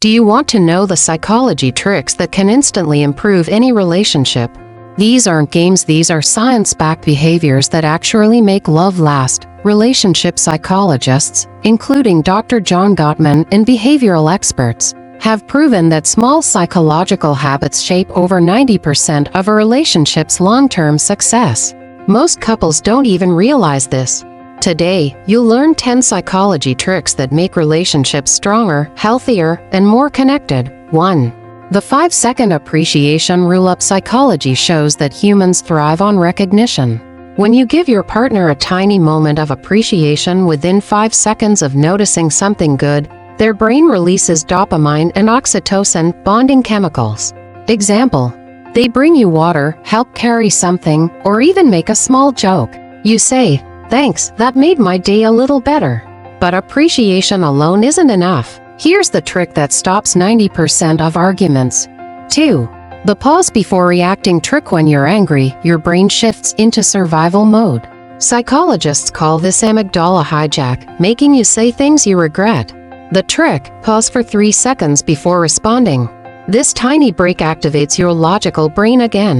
Do you want to know the psychology tricks that can instantly improve any relationship? These aren't games, these are science-backed behaviors that actually make love last. Relationship psychologists, including Dr. John Gottman and behavioral experts, have proven that small psychological habits shape over 90% of a relationship's long-term success. Most couples don't even realize this. Today, you'll learn 10 psychology tricks that make relationships stronger, healthier, and more connected. 1. The 5-second appreciation rule. Psychology shows that humans thrive on recognition. When you give your partner a tiny moment of appreciation within 5 seconds of noticing something good, their brain releases dopamine and oxytocin, bonding chemicals. Example: they bring you water, help carry something, or even make a small joke. You say, "Thanks, that made my day a little better." But appreciation alone isn't enough. Here's the trick that stops 90% of arguments. 2. The pause before reacting trick. When you're angry, your brain shifts into survival mode. Psychologists call this amygdala hijack, making you say things you regret. The trick: pause for 3 seconds before responding. This tiny break activates your logical brain again.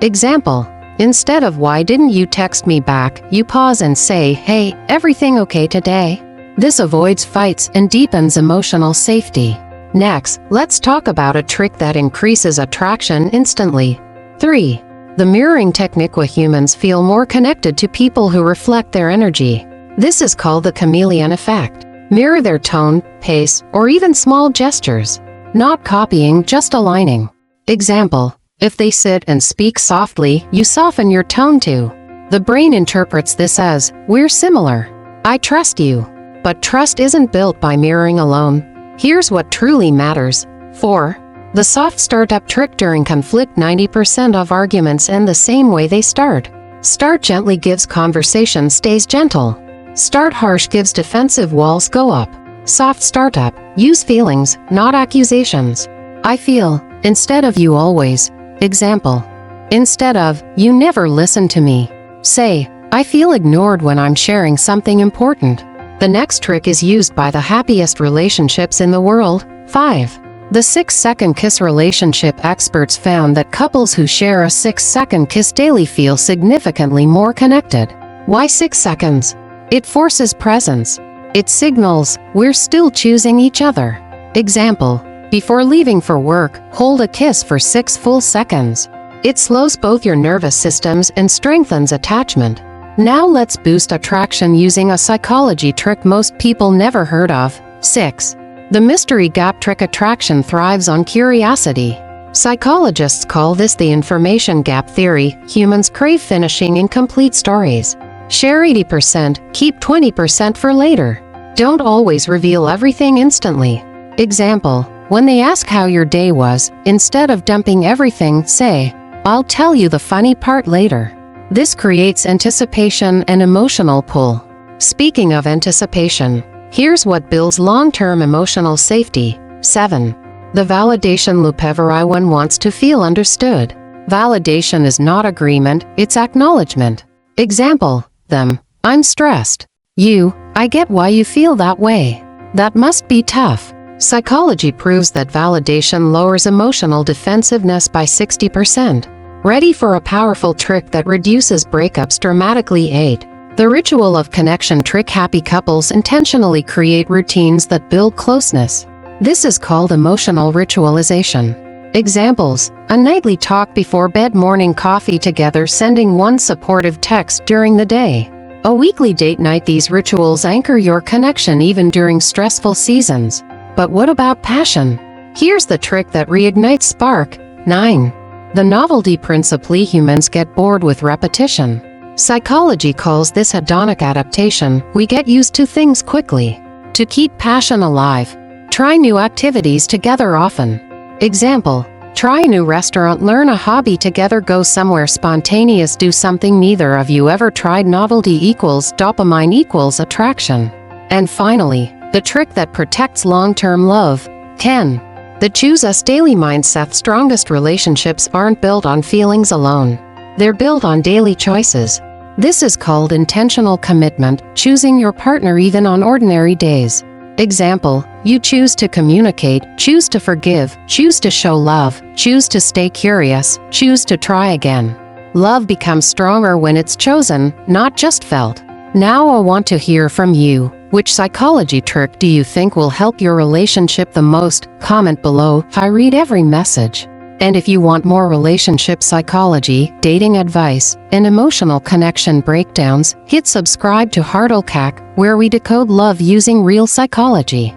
Example: instead of "Why didn't you text me back?" you pause and say, "Hey, everything okay today?" This avoids fights and deepens emotional safety. Next, let's talk about a trick that increases attraction instantly. 3. The mirroring technique. Humans feel more connected to people who reflect their energy. This is called the chameleon effect. Mirror their tone, pace, or even small gestures. Not copying, just aligning. Example: if they sit and speak softly, you soften your tone too. The brain interprets this as, "We're similar. I trust you." But trust isn't built by mirroring alone. Here's what truly matters. 4. The soft startup trick. During conflict, 90% of arguments end the same way they start. Start gently gives conversation stays gentle. Start harsh gives defensive walls go up. Soft startup, use feelings, not accusations. I feel, instead of you always. Example: instead of, "You never listen to me," say, "I feel ignored when I'm sharing something important." The next trick is used by the happiest relationships in the world. 5. The 6-second kiss. Relationship experts found that couples who share a 6-second kiss daily feel significantly more connected. Why 6 seconds? It forces presence. It signals, "We're still choosing each other." Example: before leaving for work, hold a kiss for 6 full seconds. It slows both your nervous systems and strengthens attachment. Now let's boost attraction using a psychology trick most people never heard of. 6. The mystery gap trick. Attraction thrives on curiosity. Psychologists call this the information gap theory. Humans crave finishing incomplete stories. Share 80%, keep 20% for later. Don't always reveal everything instantly. Example: when they ask how your day was, instead of dumping everything, say, "I'll tell you the funny part later." This creates anticipation and emotional pull. Speaking of anticipation, here's what builds long-term emotional safety. 7. The validation loop. Everyone wants to feel understood. Validation is not agreement, it's acknowledgement. Example: them, "I'm stressed." You, "I get why you feel that way." That must be tough. Psychology proves that validation lowers emotional defensiveness by 60%. Ready for a powerful trick that reduces breakups dramatically? 8. The ritual of connection trick. Happy couples intentionally create routines that build closeness. This is called emotional ritualization. Examples: a nightly talk before bed, morning coffee together, sending one supportive text during the day. A weekly date night. These rituals anchor your connection even during stressful seasons. But what about passion? Here's the trick that reignites spark. 9. The novelty principle. Humans get bored with repetition. Psychology calls this hedonic adaptation. We get used to things quickly. To keep passion alive, try new activities together often. Example: try a new restaurant, learn a hobby together, go somewhere spontaneous, do something neither of you ever tried. Novelty equals dopamine equals attraction. And finally, the trick that protects long-term love. 10. The choose us daily mindset. Strongest relationships aren't built on feelings alone. They're built on daily choices. This is called intentional commitment, choosing your partner even on ordinary days. Example, you choose to communicate, choose to forgive, choose to show love, choose to stay curious, choose to try again. Love becomes stronger when it's chosen, not just felt. Now I want to hear from you. Which psychology trick do you think will help your relationship the most? Comment below. I read every message. And if you want more relationship psychology, dating advice, and emotional connection breakdowns, hit subscribe to Heartlecak, where we decode love using real psychology.